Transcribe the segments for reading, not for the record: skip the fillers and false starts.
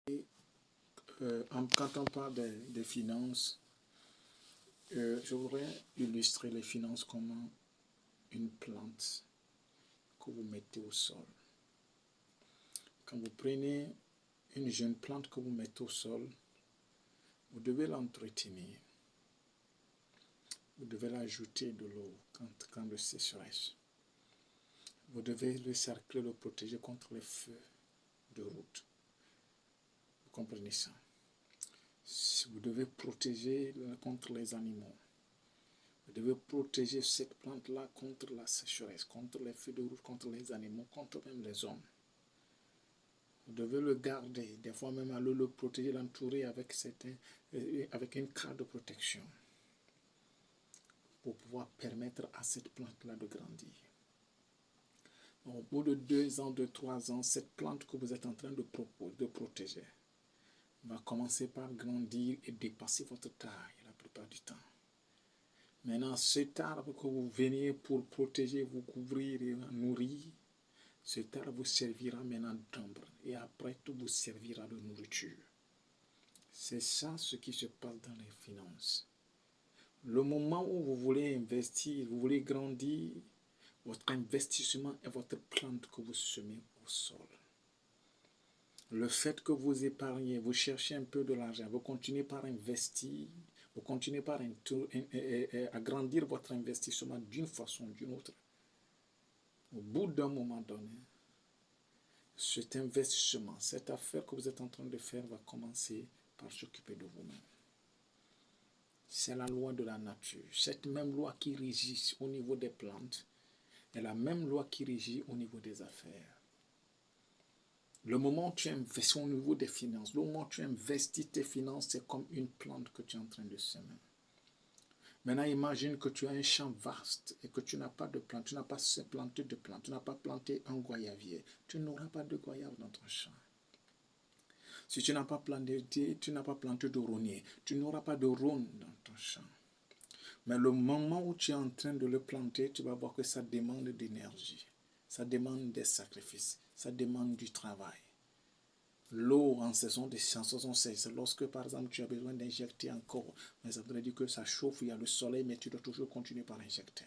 Quand on parle des finances, je voudrais illustrer les finances comme une plante que vous mettez au sol. Quand vous prenez une jeune plante que vous mettez au sol, vous devez l'entretenir. Vous devez l'ajouter de l'eau quand le sécheresse. Vous devez le cercler, le protéger contre les feux de route. Vous comprenez ça? Vous devez protéger contre les animaux. Vous devez protéger cette plante-là contre la sécheresse, contre les feux de route, contre les animaux, contre même les hommes. Vous devez le garder, des fois même aller le protéger, l'entourer avec une carte de protection pour pouvoir permettre à cette plante-là de grandir. Au bout de 2 ans, de 3 ans, cette plante que vous êtes en train de protéger va commencer par grandir et dépasser votre taille la plupart du temps. Maintenant, cet arbre que vous venez pour protéger, vous couvrir et nourrir, cet arbre vous servira maintenant d'ombre et après tout vous servira de nourriture. C'est ça ce qui se passe dans les finances. Le moment où vous voulez investir, vous voulez grandir, votre investissement est votre plante que vous semez au sol. Le fait que vous épargnez, vous cherchez un peu de l'argent, vous continuez par investir, vous continuez par agrandir votre investissement d'une façon ou d'une autre. Au bout d'un moment donné, cet investissement, cette affaire que vous êtes en train de faire va commencer par s'occuper de vous-même. C'est la loi de la nature. Cette même loi qui régit au niveau des plantes est la même loi qui régit au niveau des affaires. Le moment où tu investis au niveau des finances, le moment où tu investis tes finances, c'est comme une plante que tu es en train de semer. Maintenant, imagine que tu as un champ vaste et que tu n'as pas de plante, tu n'as pas planté de plante, tu n'as pas planté un goyavier. Tu n'auras pas de goyave dans ton champ. Si tu n'as pas planté de rognier, tu n'auras pas de rhône dans ton champ. Mais le moment où tu es en train de le planter, tu vas voir que ça demande d'énergie, ça demande des sacrifices, ça demande du travail. L'eau en saison sèche, c'est lorsque par exemple tu as besoin d'injecter encore, mais ça voudrait dire que ça chauffe, il y a le soleil, mais tu dois toujours continuer par injecter.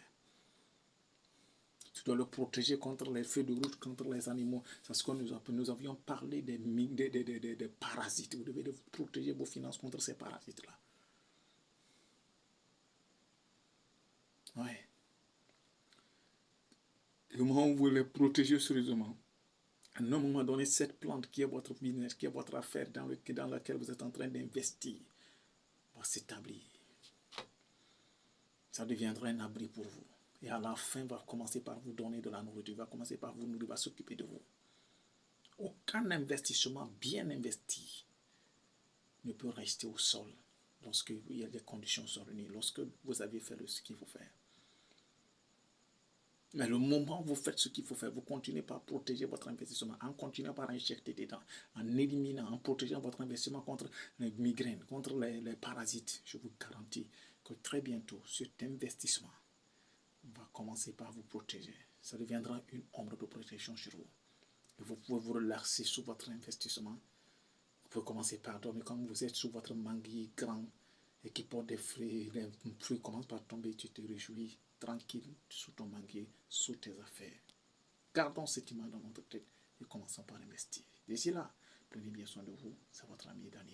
Tu dois le protéger contre les feux de route, contre les animaux. C'est ce que nous avions parlé des parasites. Vous devez protéger vos finances contre ces parasites-là. Oui. Le moment où vous les protégez sérieusement, à un moment donné, cette plante qui est votre business, qui est votre affaire dans laquelle vous êtes en train d'investir, va s'établir. Ça deviendra un abri pour vous. Et à la fin, va commencer par vous donner de la nourriture, va commencer par vous nourrir, va s'occuper de vous. Aucun investissement bien investi ne peut rester au sol lorsque il y a des conditions sont réunies, lorsque vous avez fait ce qu'il faut faire. Mais le moment où vous faites ce qu'il faut faire, vous continuez par protéger votre investissement, en continuant par injecter dedans, en éliminant, en protégeant votre investissement contre les migraines, contre les parasites. Je vous garantis que très bientôt, cet investissement va commencer par vous protéger. Ça deviendra une ombre de protection sur vous. Et vous pouvez vous relaxer sur votre investissement. Vous pouvez commencer par dormir quand vous êtes sous votre manguier grand et qui porte des fruits. Les fruits commencent par tomber, tu te réjouis tranquille sous ton manguier, sous tes affaires. Gardons cette image dans notre tête et commençons par investir. D'ici là, prenez bien soin de vous. C'est votre ami Daniel.